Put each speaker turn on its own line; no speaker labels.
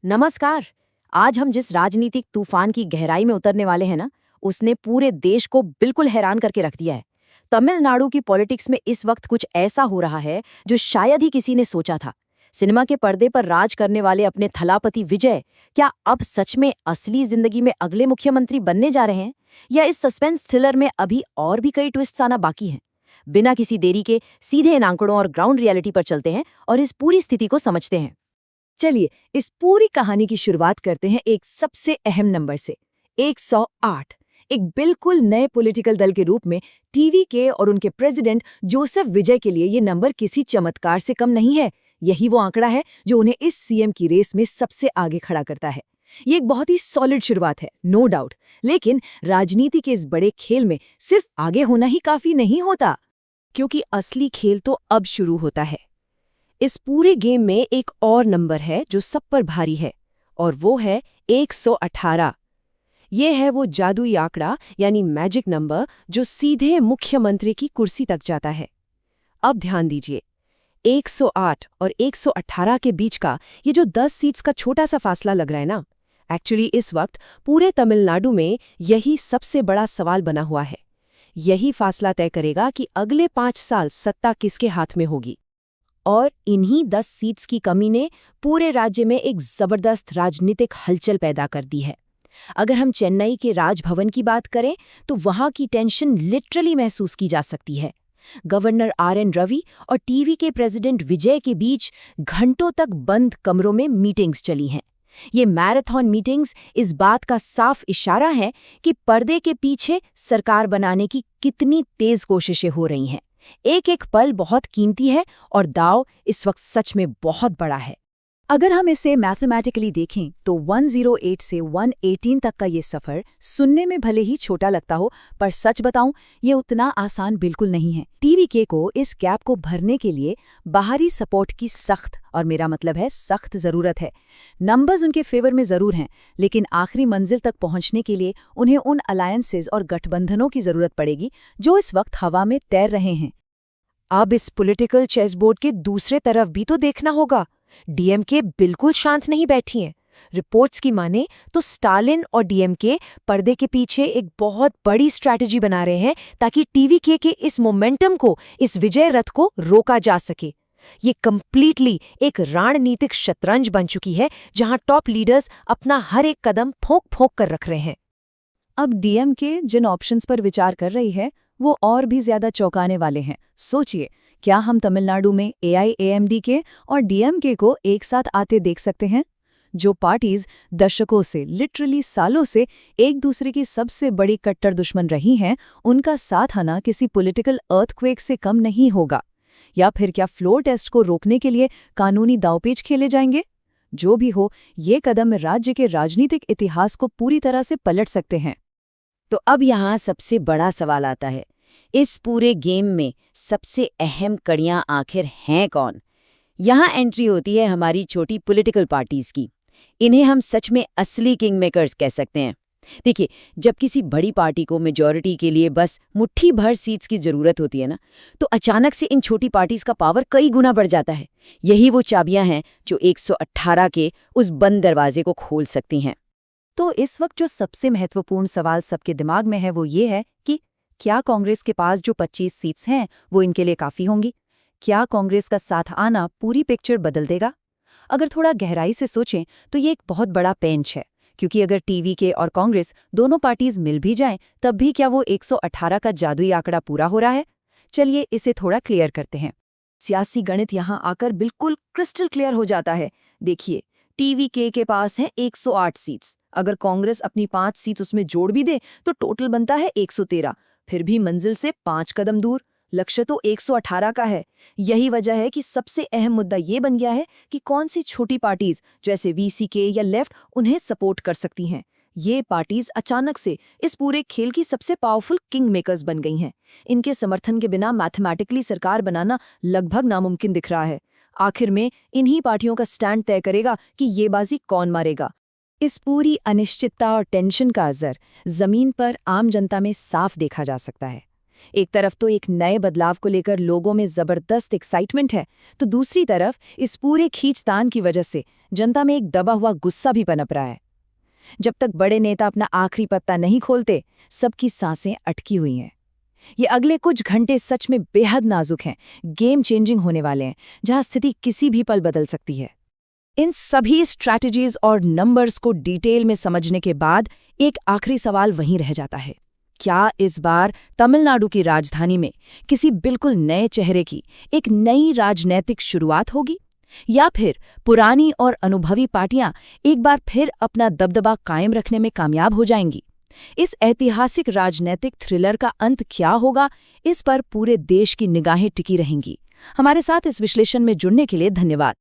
नमस्कार। आज हम जिस राजनीतिक तूफान की गहराई में उतरने वाले हैं ना, उसने पूरे देश को बिल्कुल हैरान करके रख दिया है। तमिलनाडु की पॉलिटिक्स में इस वक्त कुछ ऐसा हो रहा है जो शायद ही किसी ने सोचा था। सिनेमा के पर्दे पर राज करने वाले अपने थलापति विजय क्या अब सच में असली जिंदगी में अगले मुख्यमंत्री बनने जा रहे हैं, या इस सस्पेंस थ्रिलर में अभी और भी कई ट्विस्ट्स आना बाकी हैं? बिना किसी देरी के सीधे इन आंकड़ों और ग्राउंड रियलिटी पर चलते हैं और इस पूरी स्थिति को समझते हैं।
चलिए इस पूरी कहानी की शुरुआत करते हैं एक सबसे अहम नंबर से। 108 एक बिल्कुल नए पॉलिटिकल दल के रूप में टीवी के और उनके प्रेसिडेंट जोसेफ विजय के लिए ये नंबर किसी चमत्कार से कम नहीं है। यही वो आंकड़ा है जो उन्हें इस सीएम की रेस में सबसे आगे खड़ा करता है। ये एक बहुत ही सॉलिड शुरुआत है, नो डाउट। लेकिन राजनीति के इस बड़े खेल में सिर्फ आगे होना ही काफी नहीं होता, क्योंकि असली खेल तो अब शुरू होता है। इस पूरे गेम में एक और नंबर है जो सब पर भारी है, और वो है 118। ये है वो जादुई आंकड़ा, यानी मैजिक नंबर, जो सीधे मुख्यमंत्री की कुर्सी तक जाता है। अब ध्यान दीजिए, 108 और 118 के बीच का ये जो 10 सीट्स का छोटा सा फासला लग रहा है ना, एक्चुअली इस वक्त पूरे तमिलनाडु में यही सबसे बड़ा सवाल बना हुआ है। यही फासला तय करेगा कि अगले 5 साल सत्ता किसके हाथ में होगी।
और इन्हीं 10 सीट्स की कमी ने पूरे राज्य में एक जबरदस्त राजनीतिक हलचल पैदा कर दी है। अगर हम चेन्नई के राजभवन की बात करें तो वहां की टेंशन लिटरली महसूस की जा सकती है। Governor RN. रवि और टीवी के प्रेसिडेंट विजय के बीच घंटों तक बंद कमरों में मीटिंग्स चली हैं। ये मैराथन मीटिंग्स इस बात का साफ इशारा है कि पर्दे के पीछे सरकार बनाने की कितनी तेज कोशिशें हो रही हैं। एक एक पल बहुत कीमती है और दाव इस वक्त सच में बहुत बड़ा है।
अगर हम इसे मैथमेटिकली देखें तो 108 से 118 तक का ये सफ़र सुनने में भले ही छोटा लगता हो, पर सच बताऊं ये उतना आसान बिल्कुल नहीं है। टीवीके को इस गैप को भरने के लिए बाहरी सपोर्ट की सख्त, और मेरा मतलब है सख्त, ज़रूरत है। नंबर्स उनके फेवर में ज़रूर हैं, लेकिन आखिरी मंजिल तक पहुंचने के लिए उन्हें उन अलायंसेज और गठबंधनों की ज़रूरत पड़ेगी जो इस वक्त हवा में तैर रहे हैं।
अब इस पॉलिटिकल चेसबोर्ड के दूसरे तरफ भी तो देखना होगा। डीएमके बिल्कुल शांत नहीं बैठी हैं। रिपोर्ट्स की माने तो स्टालिन और डीएमके पर्दे के पीछे एक बहुत बड़ी स्ट्रैटेजी बना रहे हैं ताकि टीवीके के इस मोमेंटम को, इस विजय रथ को रोका जा सके। ये कंप्लीटली एक रणनीतिक शतरंज बन चुकी है जहां टॉप लीडर्स अपना हर एक कदम फोंक कर रख रहे हैं।
अब डीएमके जिन ऑप्शंस पर विचार कर रही है वो और भी ज्यादा चौंकाने वाले हैं। सोचिए, क्या हम तमिलनाडु में एआईएमडीके और डीएमके को एक साथ आते देख सकते हैं? जो पार्टीज दशकों से, लिटरली सालों से एक दूसरे की सबसे बड़ी कट्टर दुश्मन रही हैं, उनका साथ आना किसी पॉलिटिकल अर्थक्वेक से कम नहीं होगा। या फिर क्या फ्लोर टेस्ट को रोकने के लिए कानूनी दांवपेच खेले जाएंगे? जो भी हो, ये कदम राज्य के राजनीतिक इतिहास को पूरी तरह से पलट सकते हैं।
तो अब यहाँ सबसे बड़ा सवाल आता है, इस पूरे गेम में सबसे अहम कड़ियां आखिर हैं कौन? यहाँ एंट्री होती है हमारी छोटी पॉलिटिकल पार्टीज की। इन्हें हम सच में असली किंग मेकर्स कह सकते हैं। देखिए, जब किसी बड़ी पार्टी को मेजॉरिटी के लिए बस मुट्ठी भर सीट्स की जरूरत होती है ना, तो अचानक से इन छोटी पार्टीज का पावर कई गुना बढ़ जाता है। यही वो चाबियां हैं जो 118 के उस बंद दरवाजे को खोल सकती हैं।
तो इस वक्त जो सबसे महत्वपूर्ण सवाल सबके दिमाग में है वो ये है कि क्या कांग्रेस के पास जो 25 सीट्स हैं वो इनके लिए काफ़ी होंगी? क्या कांग्रेस का साथ आना पूरी पिक्चर बदल देगा? अगर थोड़ा गहराई से सोचें तो ये एक बहुत बड़ा पेंच है, क्योंकि अगर टीवीके और कांग्रेस दोनों पार्टीज मिल भी जाएं, तब भी क्या वो 118 का जादुई आंकड़ा पूरा हो रहा है? चलिए इसे थोड़ा क्लियर करते हैं। सियासी गणित यहाँ आकर बिल्कुल क्रिस्टल क्लियर हो जाता है। देखिए, टीवीके के पास है 108 सीट्स। अगर कांग्रेस अपनी 5 सीट्स उसमें जोड़ भी दे तो टोटल बनता है 113। फिर भी मंजिल से 5 कदम दूर। लक्ष्य तो 118 का है। यही वजह है कि सबसे अहम मुद्दा ये बन गया है कि कौन सी छोटी पार्टीज जैसे वीसीके या लेफ्ट उन्हें सपोर्ट कर सकती हैं। ये पार्टीज अचानक से इस पूरे खेल की सबसे पावरफुल किंग मेकर्स बन गई हैं। इनके समर्थन के बिना मैथमेटिकली सरकार बनाना लगभग नामुमकिन दिख रहा है। आखिर में इन्हीं पार्टियों का स्टैंड तय करेगा कि ये बाजी कौन मारेगा। इस पूरी अनिश्चितता और टेंशन का असर जमीन पर आम जनता में साफ देखा जा सकता है।
एक तरफ तो एक नए बदलाव को लेकर लोगों में जबरदस्त एक्साइटमेंट है, तो दूसरी तरफ इस पूरे खींचतान की वजह से जनता में एक दबा हुआ गुस्सा भी पनप रहा है। जब तक बड़े नेता अपना आखिरी पत्ता नहीं खोलते, सबकी सांसें अटकी हुई हैं। ये अगले कुछ घंटे सच में बेहद नाजुक हैं, गेम चेंजिंग होने वाले हैं, जहां स्थिति किसी भी पल बदल सकती है। इन सभी स्ट्रैटेजीज और नंबर्स को डिटेल में समझने के बाद एक आखिरी सवाल वहीं रह जाता है। क्या इस बार तमिलनाडु की राजधानी में किसी बिल्कुल नए चेहरे की एक नई राजनैतिक शुरुआत होगी, या फिर पुरानी और अनुभवी पार्टियां एक बार फिर अपना दबदबा कायम रखने में कामयाब हो जाएंगी? इस ऐतिहासिक राजनैतिक थ्रिलर का अंत क्या होगा, इस पर पूरे देश की निगाहें टिकी रहेंगी। हमारे साथ इस विश्लेषण में जुड़ने के लिए धन्यवाद।